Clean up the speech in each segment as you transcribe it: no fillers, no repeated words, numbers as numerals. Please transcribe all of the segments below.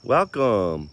Welcome.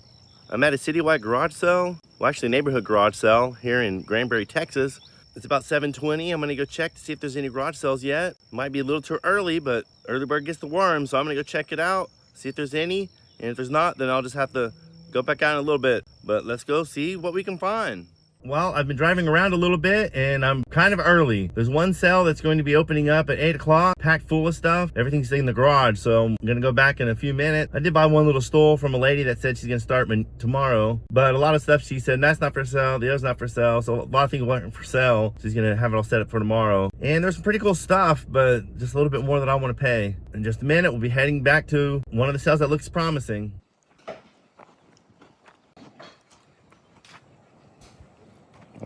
I'm at a citywide garage sale. Well, actually, neighborhood garage sale here in Granbury, Texas. It's about 7:20. I'm gonna go check to see if there's any garage sales yet. Might be a little too early, but early bird gets the worm, so I'm gonna go check it out, see if there's any. And if there's not, then I'll just have to go back out in a little bit. But let's go see what we can find. Well, I've been driving around a little bit and I'm kind of early. There's one sale that's going to be opening up at 8 o'clock, packed full of stuff. Everything's in the garage, so I'm gonna go back in a few minutes. I did buy one little stool from a lady that said she's gonna start tomorrow, but a lot of stuff she said, that's not for sale, the other's not for sale, so a lot of things weren't for sale. She's gonna have it all set up for tomorrow. And there's some pretty cool stuff, but just a little bit more than I wanna pay. In just a minute, we'll be heading back to one of the sales that looks promising.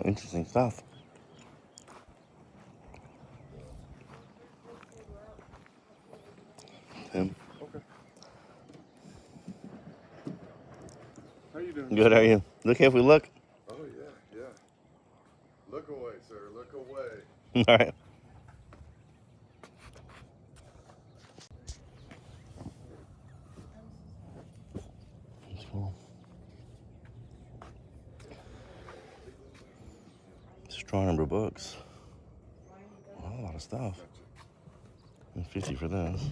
Interesting stuff. Tim. Okay. How you doing? Good, how are you? Okay if we look? Oh, yeah. Look away, sir. Look away. All right. That's cool. Straw number books. Wow, a lot of stuff. And 50 for this.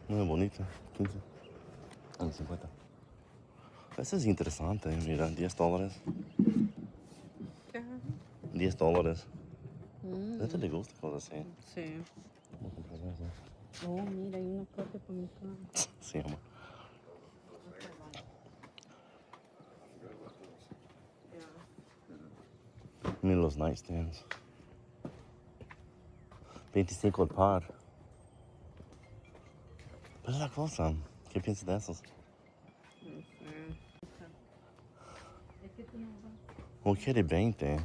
Muy bonita. 15. Ah, 50. This is interesante. Mira, $10. $10. ¿Este le gusta cosas así? Sí. Vamos a comprar eso. Oh, mira, hay una corte para mi carro. Sí, amor. Mira los nightstands. 25 el par. Pero es la cosa. ¿Qué piensas de esos? No sé. Es que tú no vas. O quiere 20.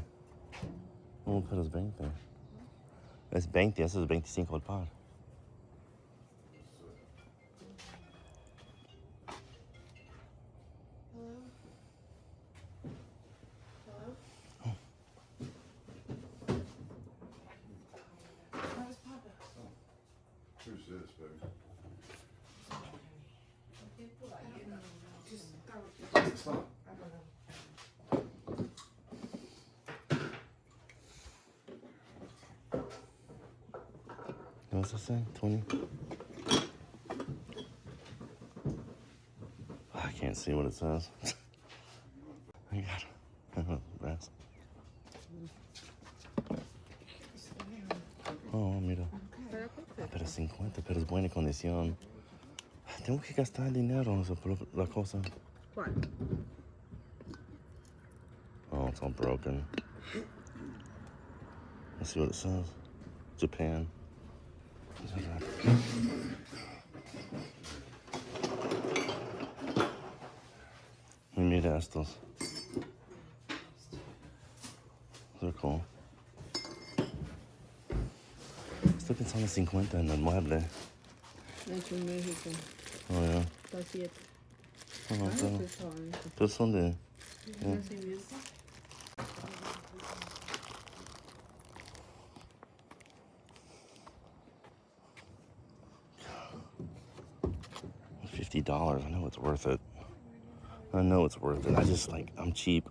No, pero es 20. Es 20, eso es 25 el par. Who's this, baby? It's not. What's that say? 20? I can't see what it says. I got it. That's... Oh, mira. Pero 50, pero es buena condición. Tengo que gastar dinero, no sé, por la cosa. ¿Cuál? Oh, it's all broken. Let's see what it says. Japan. Mira estos. They're cool. Estoy pensando 50 en el mueble. Hecho en México. Oh, yeah. Está 7. Oh, Ay, pero, qué suave. pero son de... Yeah. Nacimiento. $50. I know it's worth it. I know it's worth it. I just I'm cheap.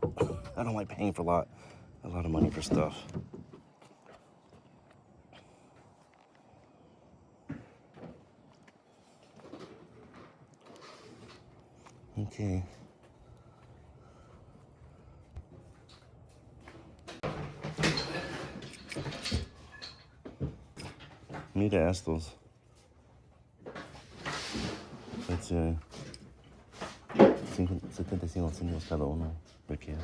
I don't like paying for a lot of money for stuff. Okay. Mira estos. It's 75 centavos cada uno. Porque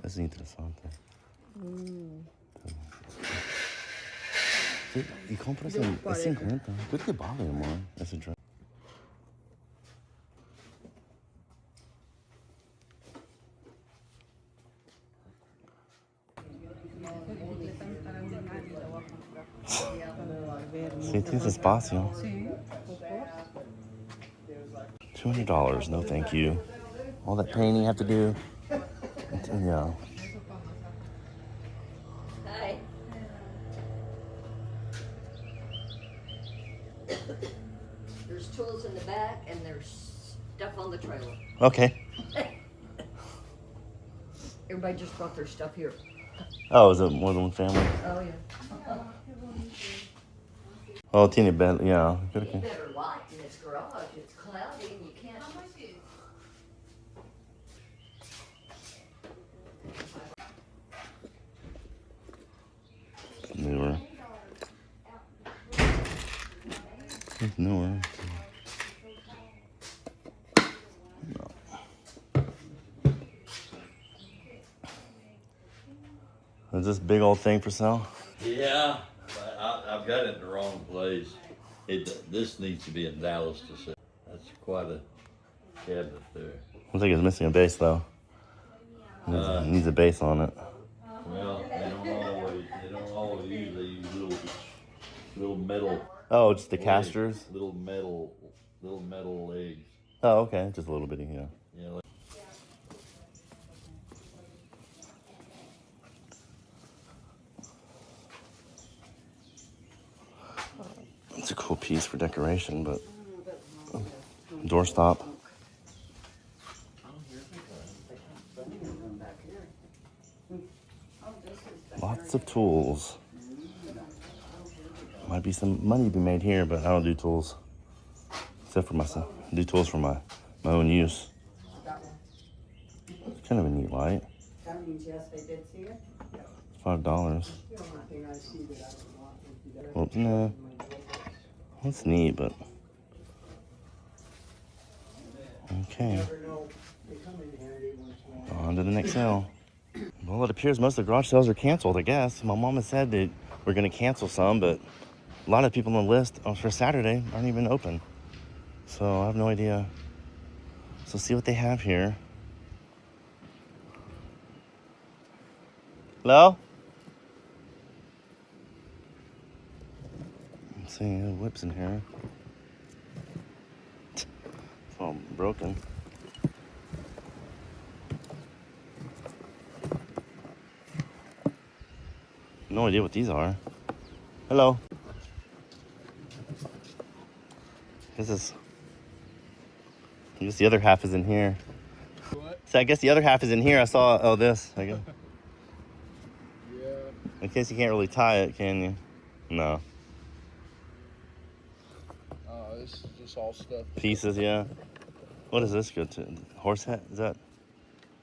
es interesante. Sí, y compras en 50. ¿Qué te vale, amor? Ese dress. Sí, tienes espacio. Sí. $200, no thank you. All that painting you have to do. Yeah. Hi. There's tools in the back. back, and there's stuff on the trailer. Okay. Everybody just brought their stuff here. Oh, is it more than one family? Oh, yeah. Oh, teeny bit, yeah. It's better light in this garage. It's cloudy and you can't. Newer. It's newer. No. Is this big old thing for sale? Yeah, but I've got it in the wrong place. This needs to be in Dallas to sell. That's quite a cabinet there. Looks like it's missing a base though. Needs a base on it. Well, they don't always use, they use little metal. Oh, just the legs, casters? Little metal legs. Oh, okay. Just a little bitty, yeah. You know, It's a cool piece for decoration, but doorstop. Lots of tools. Might be some money to be made here, but I don't do tools. Except for myself. I do tools for my own use. It's kind of a neat light. That means yes, they did see it. $5. The only thing I see that I would want would be that. Well, nah. That's neat, but okay. Never know. They come in handy once in a while. On to the next sale. Well, it appears most of the garage sales are canceled, I guess. My mom has said that we're going to cancel some, but a lot of people on the list for Saturday aren't even open. So I have no idea. So see what they have here. Hello? Let's see, whips in here. It's all broken. No idea what these are. Hello. I guess the other half is in here. What? So I guess the other half is in here. I saw, this. I guess. Yeah. In case you can't really tie it, can you? No. This is just all stuff. Pieces, yeah. What does this go to? Horse head? Is that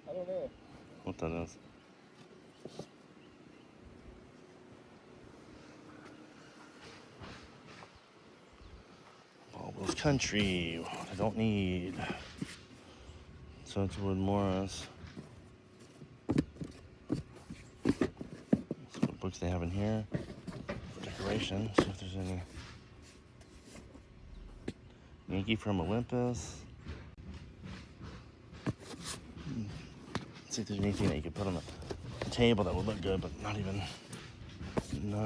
I don't know. what that is? Baldwin's Country. What I don't need. Sunwood Morris. Let's see what books they have in here for decoration. See if there's any. Yankee from Olympus. Let's see if there's anything that you could put on the table that would look good, but not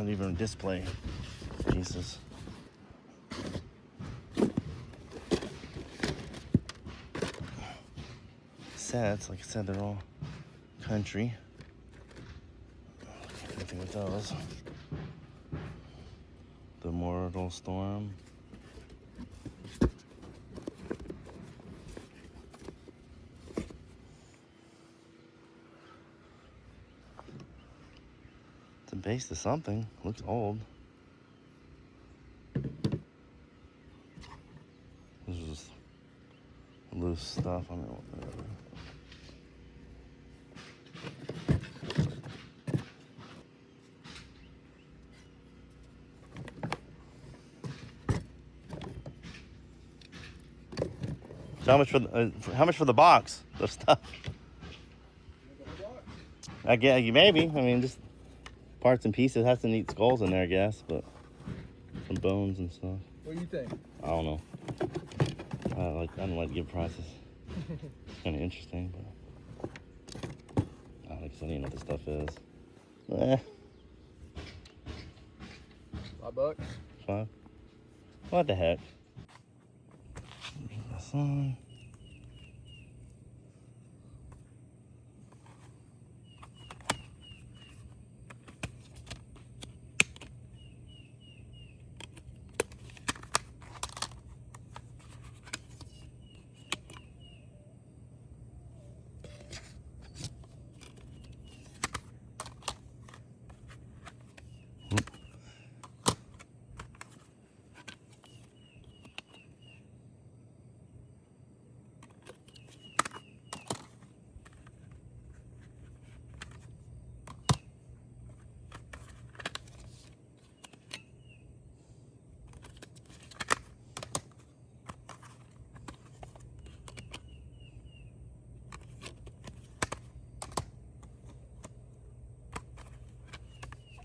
even display pieces. Sets, like I said, they're all country. Anything with those. The Mortal Storm. It's a base to something. Looks old. This is just loose stuff. I don't know. So how much for the box of stuff? I guess maybe. I mean, just parts and pieces. Has some neat skulls in there, I guess, but some bones and stuff. What do you think? I don't know. I don't like to give prices. It's kind of interesting, but I don't even know what this stuff is. $5. 5. What the heck? This one.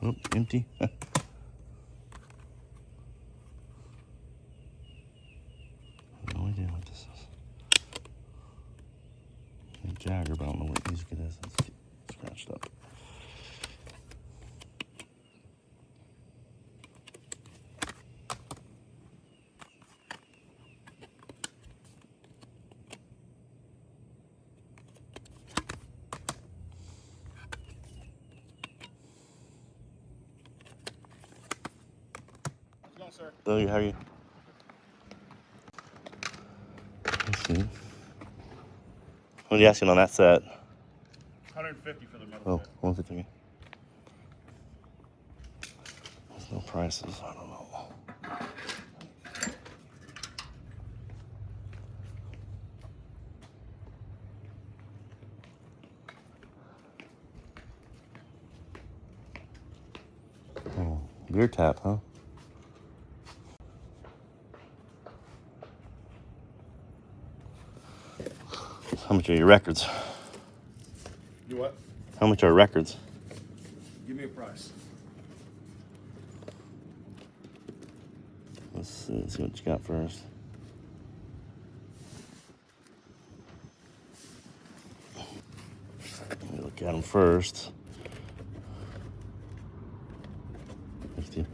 Oh, empty. No idea what this is. A Jagger, but I don't know what music it is. It's scratched up. Billy, how are you? Let's see. What are you asking on that set? 150 for the metal Oh, set. 150. There's no prices. I don't know. Oh, beer tap, huh? How much are your records? You what? How much are records? Give me a price. Let's see what you got first. Let me look at them first. 50.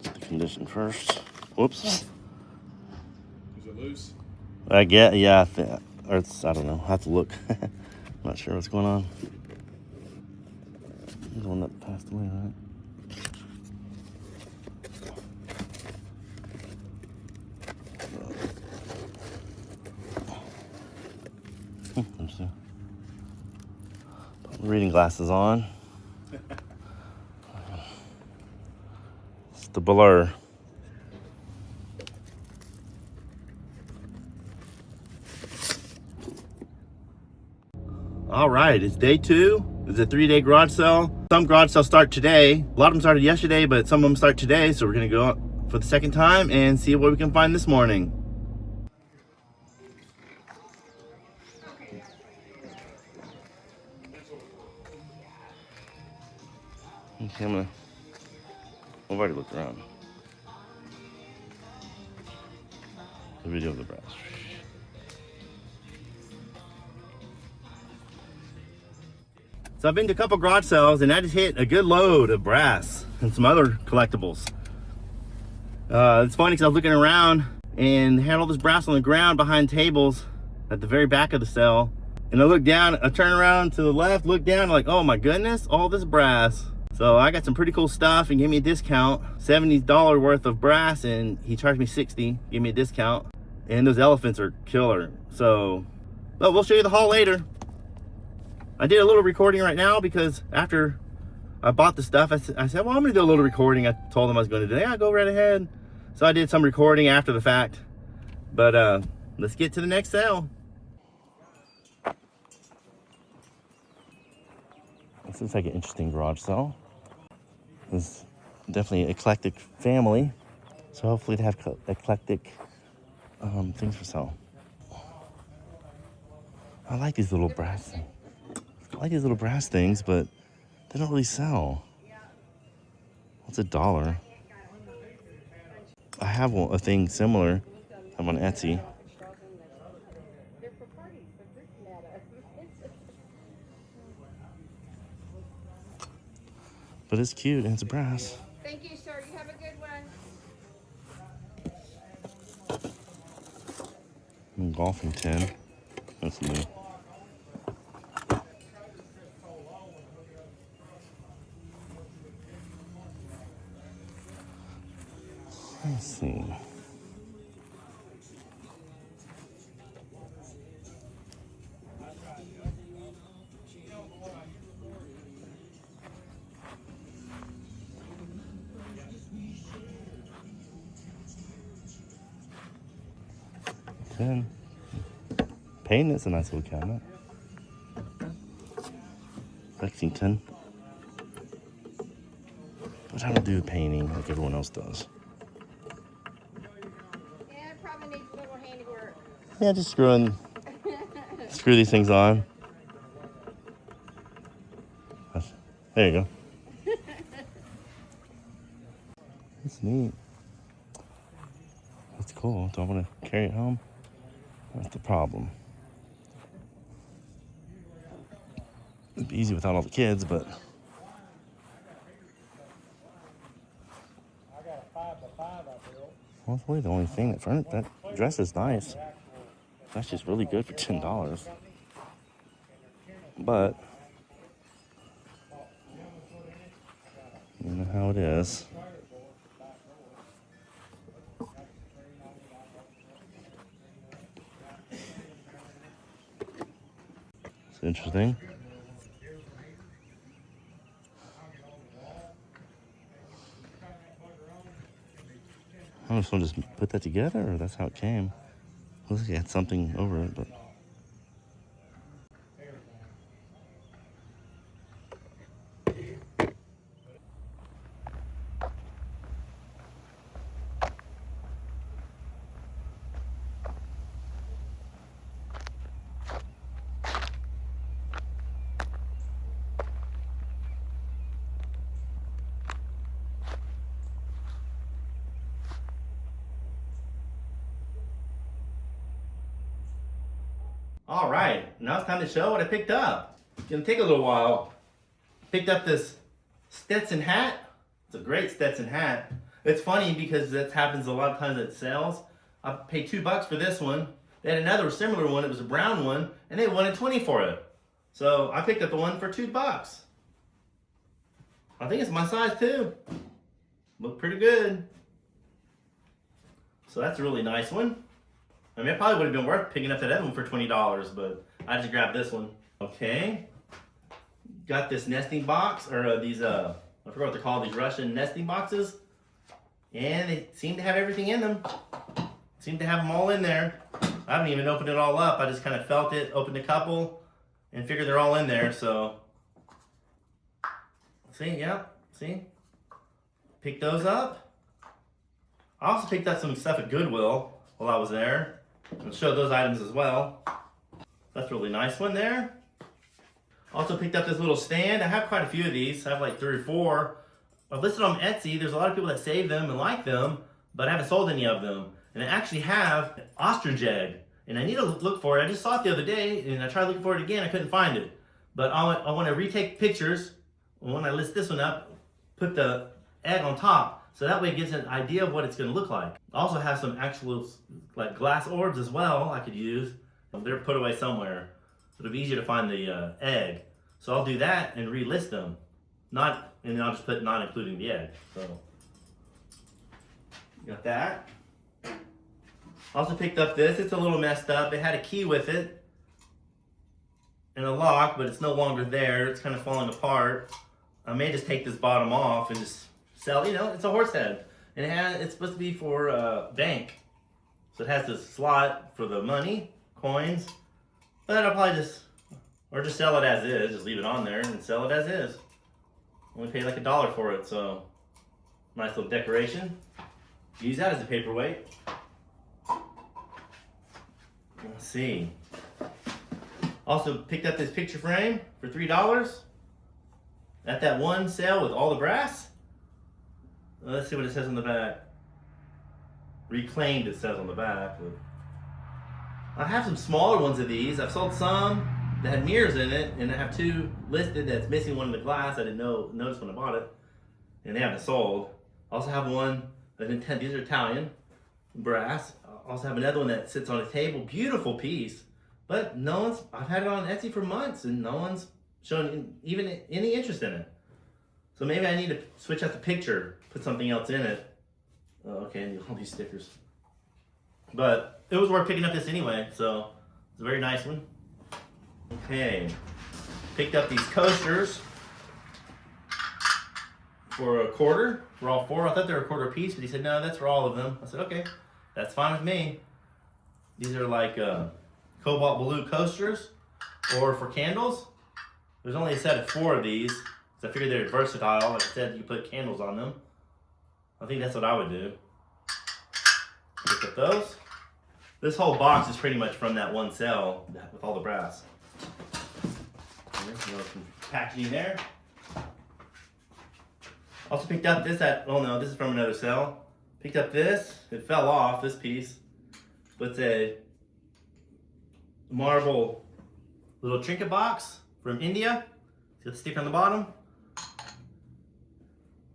The condition first. Whoops. Is it loose? I get, yeah, or it's, I don't know. I have to look. Not sure what's going on. He's the one that passed away, right? Interesting. Put my reading glasses on. It's the blur. All right, it's day 2. It's a 3-day garage sale. Some garage sales start today. A lot of them started yesterday, but some of them start today. So we're gonna go out for the second time and see what we can find this morning. Okay, I've already looked around. The video of the brass. So I've been to a couple garage sales and I just hit a good load of brass and some other collectibles. It's funny because I was looking around and they had all this brass on the ground behind tables at the very back of the sale. And I looked down, I turned around to the left, looked down, like, oh my goodness, all this brass. So I got some pretty cool stuff and gave me a discount, $70 worth of brass, and he charged me $60, gave me a discount. And those elephants are killer. So, but we'll show you the haul later. I did a little recording right now because after I bought the stuff, I said, well, I'm gonna do a little recording. I told them I was gonna do, yeah, go right ahead. So I did some recording after the fact. But let's get to the next sale. This looks like an interesting garage sale. It's definitely an eclectic family. So hopefully they have eclectic things for sale. I like these little brass things. I like these little brass things, but they don't really sell. What's $1? I have a thing similar. I'm on Etsy. But it's cute and it's brass. Thank you, sir. You have a good one. Golfing tin. That's new. Let's see. Tin. Paint is a nice little cabinet. Lexington. But I don't do painting like everyone else does. Yeah, it probably needs a little handiwork. Yeah, just screw these things on. There you go. That's neat. That's cool. Do I want to carry it home? That's the problem. It'd be easy without all the kids, but well, that's really the only thing that dress is nice. That's just really good for $10. But you know how it is. It's interesting. I just want to just put that together, or that's how it came. Looks like it had something over it, but. All right, now it's time to show what I picked up. It's gonna take a little while. Picked up this Stetson hat. It's a great Stetson hat. It's funny because that happens a lot of times at sales. I paid $2 for this one. They had another similar one. It was a brown one, and they wanted 20 for it. So I picked up the one for $2. I think it's my size too. Look pretty good. So that's a really nice one. I mean, it probably would have been worth picking up that other one for $20, but I just grabbed this one. Okay. Got this nesting box, or these, I forgot what they're called, these Russian nesting boxes. And they seem to have everything in them. Seem to have them all in there. I haven't even opened it all up. I just kind of felt it, opened a couple, and figured they're all in there, so. See, yeah, see? Picked those up. I also picked up some stuff at Goodwill while I was there. I'll show those items as well. That's a really nice one there. Also picked up this little stand. I have quite a few of these. I have like 3 or 4. I've listed on Etsy. There's a lot of people that save them and like them, but I haven't sold any of them. And I actually have an ostrich egg, and I need to look for it. I just saw it the other day, and I tried looking for it again. I couldn't find it. But I want to retake pictures. When I list this one up, put the egg on top, so that way it gives an idea of what it's going to look like. I also have some actual like glass orbs as well I could use. They're put away somewhere. It'll be easier to find the egg. So I'll do that and relist them. And I'll just put not including the egg. So, got that. Also picked up this. It's a little messed up. It had a key with it and a lock, but it's no longer there. It's kind of falling apart. I may just take this bottom off and just sell, it's a horse head. And it's supposed to be for bank. So it has this slot for the money, coins. But I'll probably just sell it as is. Just leave it on there and sell it as is. Only paid like $1 for it, so nice little decoration. Use that as a paperweight. Let's see. Also picked up this picture frame for $3 at that one sale with all the brass. Let's see what it says on the back. Reclaimed, it says on the back. But I have some smaller ones of these. I've sold some that had mirrors in it, and I have 2 listed that's missing one in the glass. I didn't notice when I bought it, and they haven't sold. I also have one that these are Italian brass. I also have another one that sits on a table, beautiful piece, but I've had it on Etsy for months, and no one's shown even any interest in it. So maybe I need to switch out the picture, put something else in it. Oh, okay, I need all these stickers. But it was worth picking up this anyway, so it's a very nice one. Okay, picked up these coasters for $0.25 for all 4. I thought they were $0.25 piece, but he said, no, that's for all of them. I said, okay, that's fine with me. These are like cobalt blue coasters, or for candles. There's only a set of 4 of these, so I figured they're versatile. Like I said, you put candles on them. I think that's what I would do. Pick up those. This whole box is pretty much from that one sale with all the brass. There's some packaging there. Also picked up this this is from another sale. Picked up this. It fell off, this piece. But it's a marble little trinket box from India. It's got the sticker on the bottom.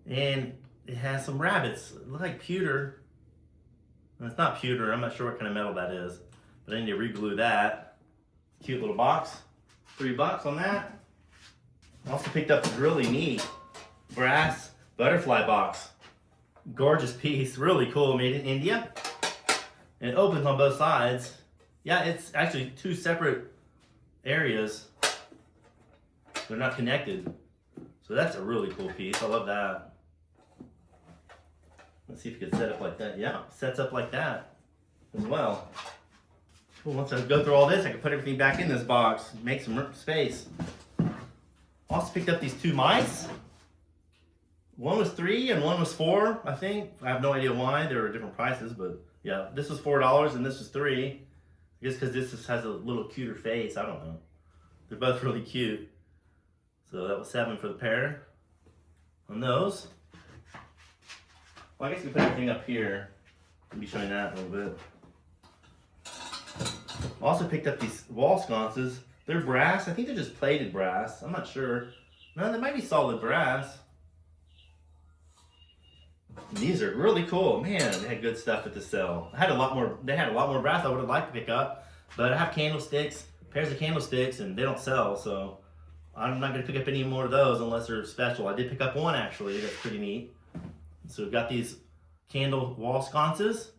And it has some rabbits. It looks like pewter. And it's not pewter. I'm not sure what kind of metal that is. But I need to re-glue that. Cute little box. $3 on that. I also picked up this really neat brass butterfly box. Gorgeous piece. Really cool. Made in India. And it opens on both sides. Yeah, it's actually two separate areas. They're not connected. So that's a really cool piece. I love that. Let's see if it can set up like that. Yeah, sets up like that as well. Cool. Once I go through all this, I can put everything back in this box, make some space. Also picked up these two mice. One was $3 and one was $4, I think. I have no idea why. They were different prices, but yeah, this was $4 and this was $3. I guess because this has a little cuter face. I don't know. They're both really cute. So that was $7 for the pair on those. Well, I guess we put everything up here. I'll be showing that a little bit. Also picked up these wall sconces. They're brass. I think they're just plated brass. I'm not sure. No, they might be solid brass. These are really cool. Man, they had good stuff at the sale. They had a lot more brass I would have liked to pick up. But I have candlesticks, pairs of candlesticks, and they don't sell, so I'm not going to pick up any more of those unless they're special. I did pick up one, actually. That's pretty neat. So we've got these candle wall sconces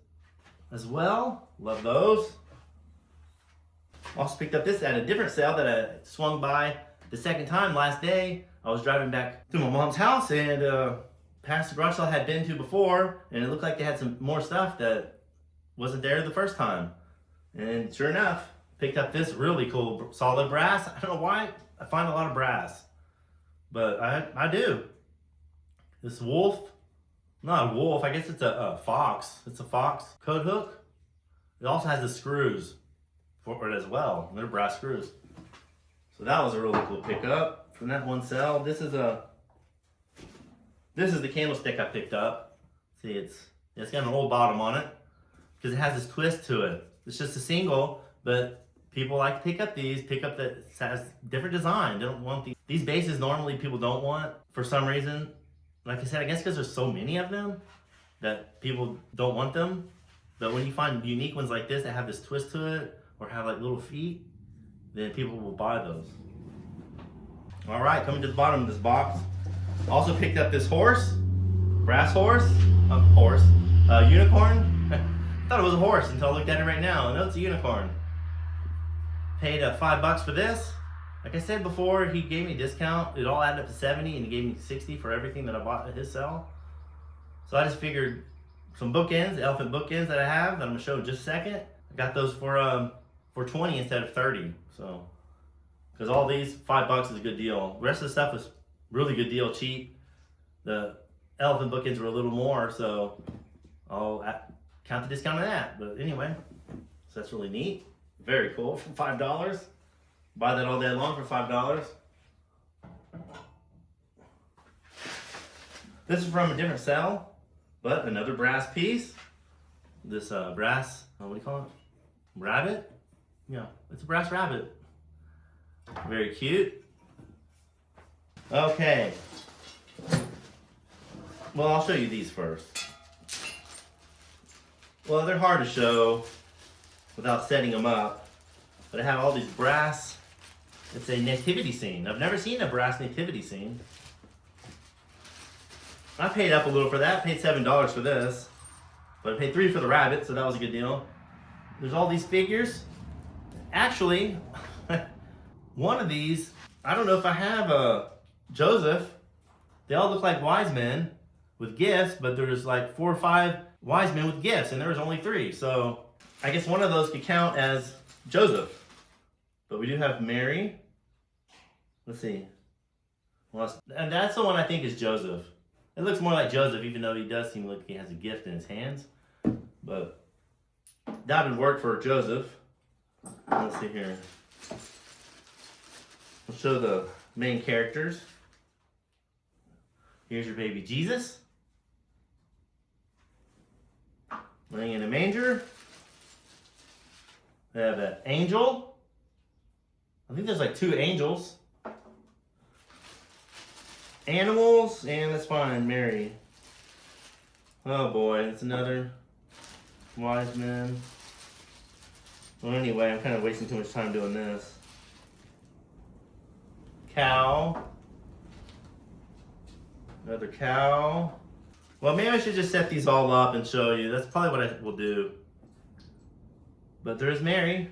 as well. Love those. Also picked up this at a different sale that I swung by the second time last day. I was driving back to my mom's house and past the garage sale I had been to before, and it looked like they had some more stuff that wasn't there the first time. And sure enough, picked up this really cool solid brass. I don't know why I find a lot of brass, but I do. This wolf, not a wolf, I guess it's a fox. It's a fox coat hook. It also has the screws for it as well. They're brass screws. So that was a really cool pickup from that one sale. This is the candlestick I picked up. See, it's got an old bottom on it because it has this twist to it. It's just a single, but people like to pick up that has different design. They don't want these bases normally people don't want for some reason. Like I said, I guess because there's so many of them that people don't want them. But when you find unique ones like this that have this twist to it or have like little feet, then people will buy those. All right, coming to the bottom of this box. Also picked up this horse, brass horse, unicorn. I thought it was a horse until I looked at it right now. No, it's a unicorn. Paid $5 for this. Like I said before, he gave me a discount. It all added up to 70 and he gave me 60 for everything that I bought at his sale. So I just figured some bookends, elephant bookends that I have that I'm gonna show in just a second. I got those for 20 instead of 30. So, because all these, $5 is a good deal. The rest of the stuff was really good deal, cheap. The elephant bookends were a little more, so I'll count the discount on that. But anyway, so that's really neat. Very cool for $5. Buy that all day long for $5. This is from a different sale, but another brass piece. This brass, what do you call it? Rabbit? Yeah, it's a brass rabbit. Very cute. Okay. Well, I'll show you these first. Well, they're hard to show without setting them up, but I have all these brass. It's a nativity scene. I've never seen a brass nativity scene. I paid up a little for that. I paid $7 for this, but I paid $3 for the rabbit, so that was a good deal. There's all these figures. Actually, one of these, I don't know if I have Joseph. They all look like wise men with gifts, but there's like 4 or 5 wise men with gifts, and there was only 3. So I guess one of those could count as Joseph. But we do have Mary. Let's see. Well, and that's the one I think is Joseph. It looks more like Joseph, even though he does seem like he has a gift in his hands. But that would work for Joseph. Let's see here. We'll show the main characters. Here's your baby Jesus, laying in a manger. We have an angel. I think there's like 2 angels. Animals, and let's find Mary. Oh boy, it's another wise man. Well, anyway, I'm kind of wasting too much time doing this. Cow. Another cow. Well, maybe I should just set these all up and show you. That's probably what I will do. But there's Mary,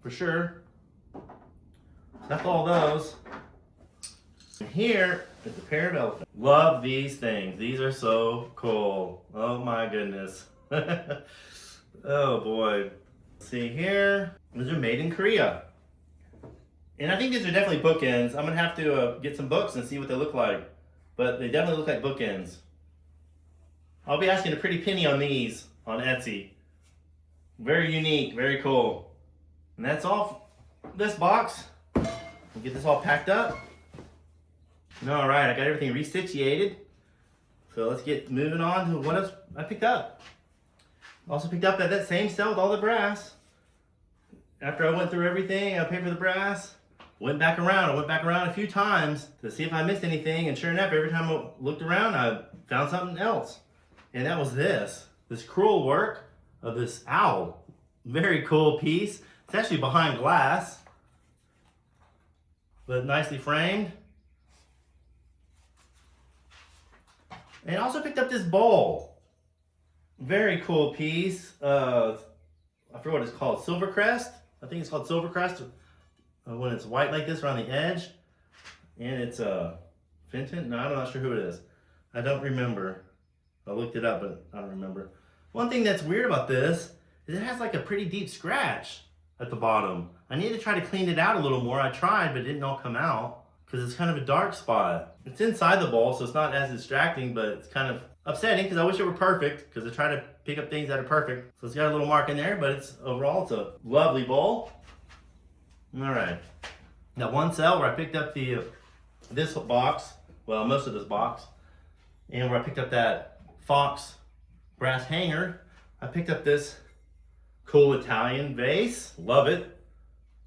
for sure. That's all those. And here is a pair of elephants. Love these things. These are so cool. Oh my goodness. Oh boy. See here, these are made in Korea. And I think these are definitely bookends. I'm gonna have to get some books and see what they look like. But they definitely look like bookends. I'll be asking a pretty penny on these on Etsy. Very unique, very cool. And that's all this box. We'll get this all packed up. All right, I got everything restitchated. So let's get moving on to what else I picked up. Also picked up at that same sale with all the brass. After I went through everything, I paid for the brass. Went back around. I went back around a few times to see if I missed anything. And sure enough, every time I looked around, I found something else. And that was this cruel work of this owl. Very cool piece. It's actually behind glass, but nicely framed. And I also picked up this bowl. Very cool piece. I forget what it's called. Silvercrest. I think it's called Silvercrest when it's white like this around the edge. And it's Fenton. No, I'm not sure who it is. I don't remember. I looked it up, but I don't remember. One thing that's weird about this is it has like a pretty deep scratch at the bottom. I need to try to clean it out a little more. I tried, but it didn't all come out because it's kind of a dark spot. It's inside the bowl, so it's not as distracting, but it's kind of upsetting because I wish it were perfect because I try to pick up things that are perfect. So it's got a little mark in there, but it's overall, it's a lovely bowl. All right. Now one sale where I picked up this box, well, most of this box, and where I picked up that Fox brass hanger, I picked up this cool Italian vase. Love it.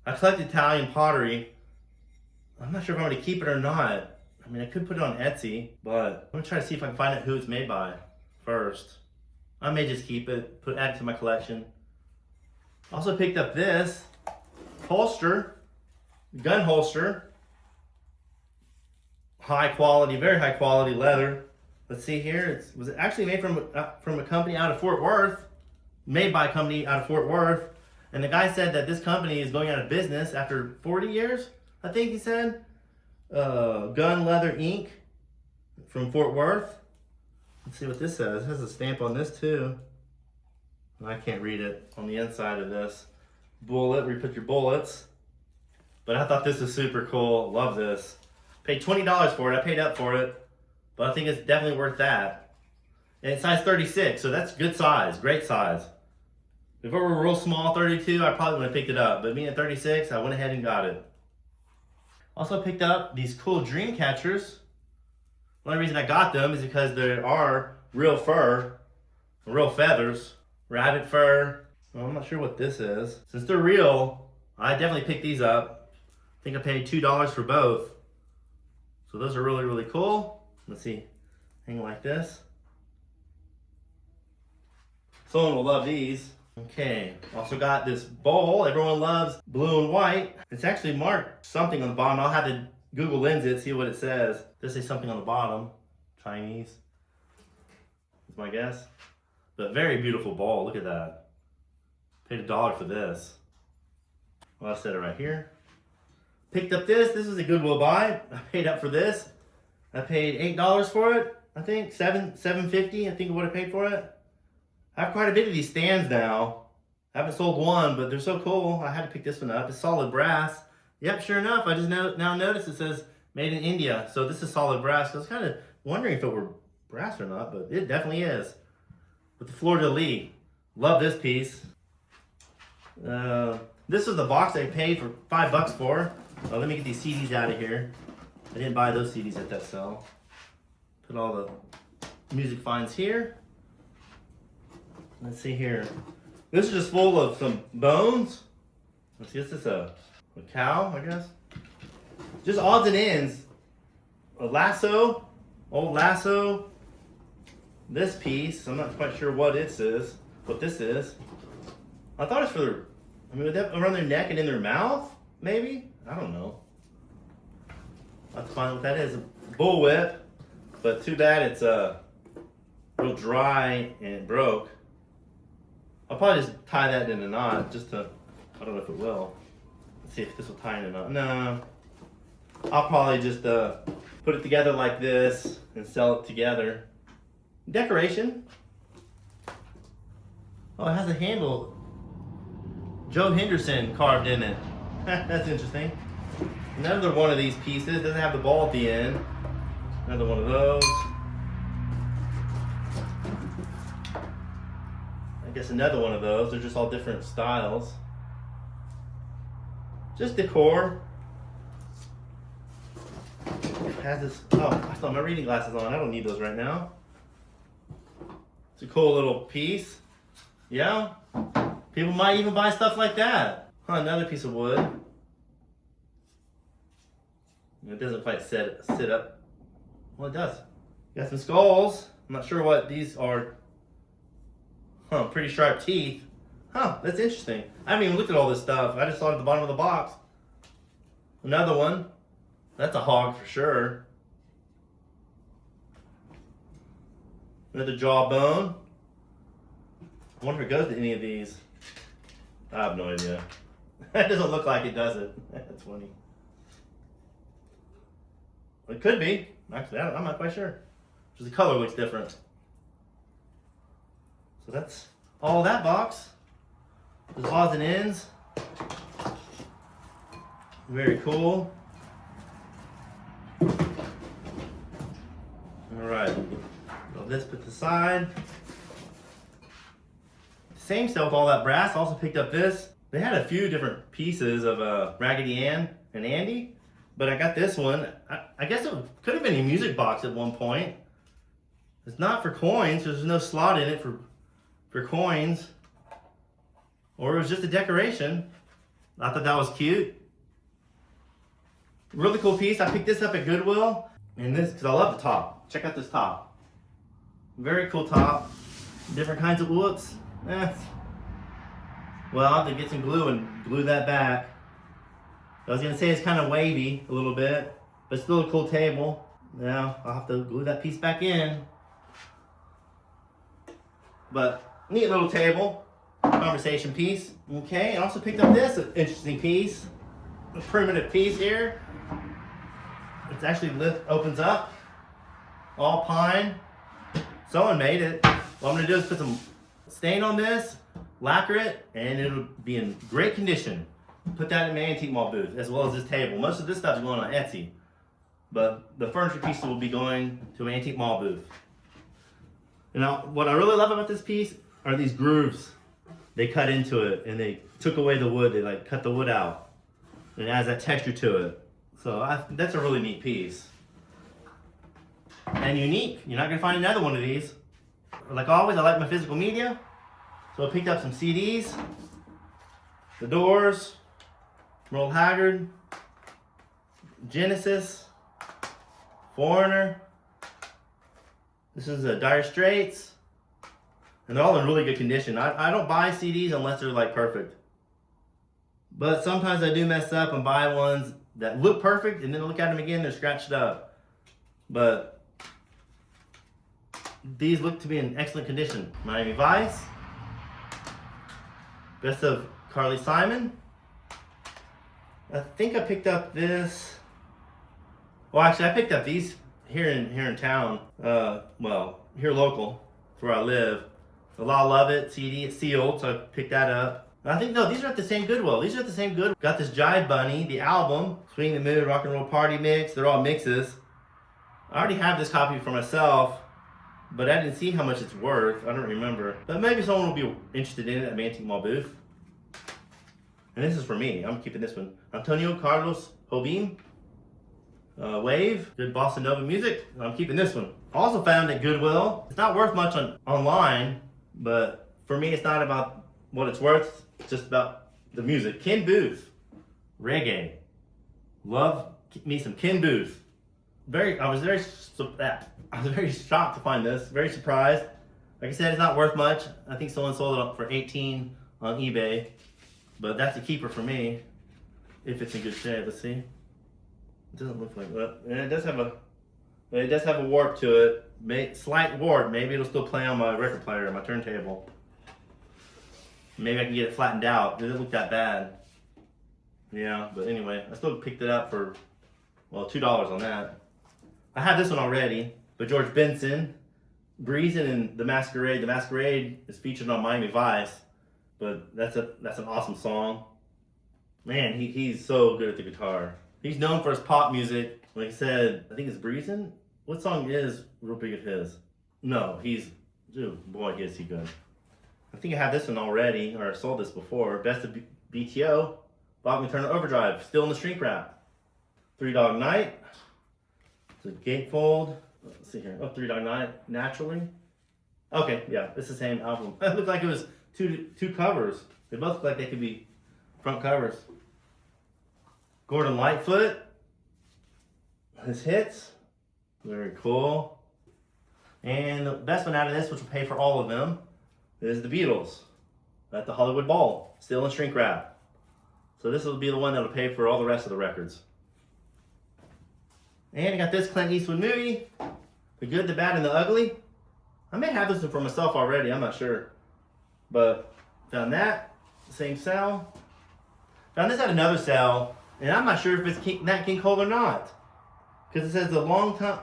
I collect Italian pottery. I'm not sure if I'm going to keep it or not. I mean, I could put it on Etsy, but I'm going to try to see if I can find out who it's made by first. I may just keep it, add it to my collection. Also picked up this holster, gun holster. High quality, very high quality leather. Let's see here. It was actually made from a company out of Fort Worth. Made by a company out of Fort Worth. And the guy said that this company is going out of business after 40 years, I think he said. Gun Leather Inc. from Fort Worth. Let's see what this says. It has a stamp on this too. I can't read it on the inside of this. Bullet, where you put your bullets. But I thought this was super cool. Love this. Paid $20 for it. I paid up for it. But I think it's definitely worth that. And it's size 36, so that's good size. Great size. If it were real small, 32, I probably would have picked it up. But being at 36, I went ahead and got it. Also picked up these cool dream catchers. The only reason I got them is because there are real fur, real feathers, rabbit fur. Well, I'm not sure what this is. Since they're real, I definitely picked these up. I think I paid $2 for both. So those are really, really cool. Let's see, hang like this. Someone will love these. Okay, also got this bowl. Everyone loves blue and white. It's actually marked something on the bottom. I'll have to Google Lens it, see what it says. Does say something on the bottom. Chinese. That's my guess. But very beautiful bowl. Look at that. Paid $1 for this. Well, I set it right here. Picked up this. This was a Goodwill buy. I paid up for this. I paid $8 for it. I think $7.50. I think what I paid for it. I have quite a bit of these stands now. I haven't sold one, but they're so cool. I had to pick this one up. It's solid brass. Yep, sure enough, I just now noticed it says Made in India. So this is solid brass. I was kind of wondering if it were brass or not, but it definitely is. With the fleur-de-lis. Love this piece. This was the box I paid for $5 for. Let me get these CDs out of here. I didn't buy those CDs at that sale. Put all the music finds here. Let's see here. This is just full of some bones. Let's see, this is a cow, I guess. Just odds and ends. A lasso, old lasso. This piece, I'm not quite sure what this is. I thought it's for their, would that around their neck and in their mouth? Maybe? I don't know. I'll have to find what that is. A bullwhip, but too bad it's real dry and it broke. I'll probably just tie that in a knot just to, I don't know if it will. Let's see if this will tie in a knot. No. I'll probably just put it together like this and sell it together. Decoration. Oh, it has a handle. Joe Henderson carved in it. That's interesting. Another one of these pieces. Doesn't have the ball at the end. Another one of those. I guess another one of those. They're just all different styles. Just decor. It has this. Oh, I still have my reading glasses on. I don't need those right now. It's a cool little piece. Yeah. People might even buy stuff like that. Another piece of wood. It doesn't quite sit up. Well, it does. Got some skulls. I'm not sure what these are. Pretty sharp teeth. That's interesting. I haven't even looked at all this stuff. I just saw it at the bottom of the box. Another one. That's a hog for sure. Another jawbone. I wonder if it goes to any of these. I have no idea. It doesn't look like it, does it? That's funny. It could be. Actually, I'm not quite sure. Just the color looks different. So that's all that box. There's odds and ends. Very cool. Alright. So this put aside. Same stuff with all that brass. Also picked up this. They had a few different pieces of Raggedy Ann and Andy. But I got this one. I guess it could have been a music box at one point. It's not for coins. There's no slot in it for coins. Or it was just a decoration. I thought that was cute. Really cool piece. I picked this up at Goodwill. And this, because I love the top. Check out this top. Very cool top. Different kinds of whoops. Well, I'll have to get some glue and glue that back. I was going to say it's kind of wavy a little bit, but still a cool table. Yeah, I'll have to glue that piece back in. But neat little table, conversation piece. Okay, I also picked up this interesting piece, a primitive piece here. It's actually opens up, all pine. Someone made it. What I'm going to do is put some stain on this, lacquer it, and it'll be in great condition. Put that in my antique mall booth, as well as this table. Most of this stuff is going on Etsy, but the furniture pieces will be going to an antique mall booth. And now, what I really love about this piece are these grooves. They cut into it, and they took away the wood. They like cut the wood out, and it adds that texture to it. So that's a really neat piece. And unique. You're not gonna find another one of these. Like always, I like my physical media. So I picked up some CDs, The Doors, Merle Haggard, Genesis, Foreigner. This is Dire Straits. And they're all in really good condition. I don't buy CDs unless they're like perfect. But sometimes I do mess up and buy ones that look perfect, and then I look at them again, they're scratched up. But these look to be in excellent condition. Miami Vice. Best of Carly Simon. I think I picked up this. Well, actually, I picked up these here in town. Well, here local, where I live. The Law Love It CD. It's sealed, so I picked that up. I think, no, these are at the same Goodwill. These are at the same Goodwill. Got this Jive Bunny, the album, Swing the Mood, Rock and Roll Party Mix. They're all mixes. I already have this copy for myself, but I didn't see how much it's worth. I don't remember. But maybe someone will be interested in it at my Antique Mall booth. And this is for me. I'm keeping this one. Antonio Carlos Jobim. Wave. Good bossa nova music. I'm keeping this one. Also found at Goodwill. It's not worth much online, but for me it's not about what it's worth. It's just about the music. Ken Booth. Reggae. Love me some Ken Booth. I was very shocked to find this. Very surprised. Like I said, it's not worth much. I think someone sold it for $18 on eBay. But that's a keeper for me, if it's in good shape. Let's see. It doesn't look like that. And it does have a warp to it. Slight warp. Maybe it'll still play on my record player, my turntable. Maybe I can get it flattened out. It doesn't look that bad. Yeah, but anyway, I still picked it up for, well, $2 on that. I have this one already, but George Benson, Breezin' in The Masquerade. The Masquerade is featured on Miami Vice. But that's an awesome song. Man, he's so good at the guitar. He's known for his pop music. Like I said, I think it's Breezin'. What song is real big of his? No, boy, is he good. I think I have this one already, or I sold this before. Best of BTO, Bob Turner Overdrive, still in the shrink wrap. Three Dog Night. It's a gatefold. Let's see here. Oh, Three Dog Night, Naturally. Okay, yeah, it's the same album. It looked like it was two covers. They both look like they could be front covers. Gordon Lightfoot. His hits. Very cool. And the best one out of this, which will pay for all of them, is the Beatles at the Hollywood Bowl. Still in shrink wrap. So this will be the one that will pay for all the rest of the records. And I got this Clint Eastwood movie. The Good, the Bad, and the Ugly. I may have this one for myself already. I'm not sure. But found that, same sale. Found this at another sale, and I'm not sure if it's Nat King Cole or not, because it says the Longin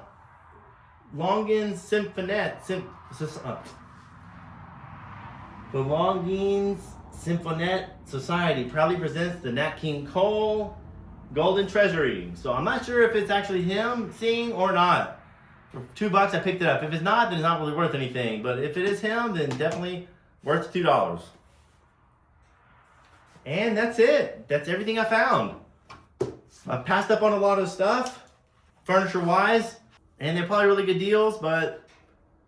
Symphonette. The Longines Symphonette Society proudly presents the Nat King Cole Golden Treasury. So I'm not sure if it's actually him singing or not. For $2, I picked it up. If it's not, then it's not really worth anything. But if it is him, then definitely worth $2. And that's it. That's everything I found. I passed up on a lot of stuff, furniture-wise, and they're probably really good deals, but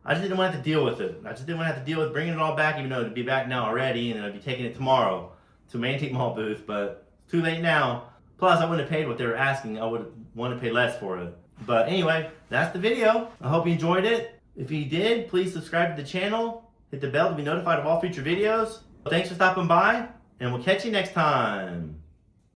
I just didn't want to have to deal with it. I just didn't want to have to deal with bringing it all back, even though it'd be back now already, and I'd be taking it tomorrow to my Antique Mall booth, but it's too late now. Plus, I wouldn't have paid what they were asking. I would want to pay less for it. But anyway, that's the video. I hope you enjoyed it. If you did, please subscribe to the channel. Hit the bell to be notified of all future videos. Thanks for stopping by, and we'll catch you next time.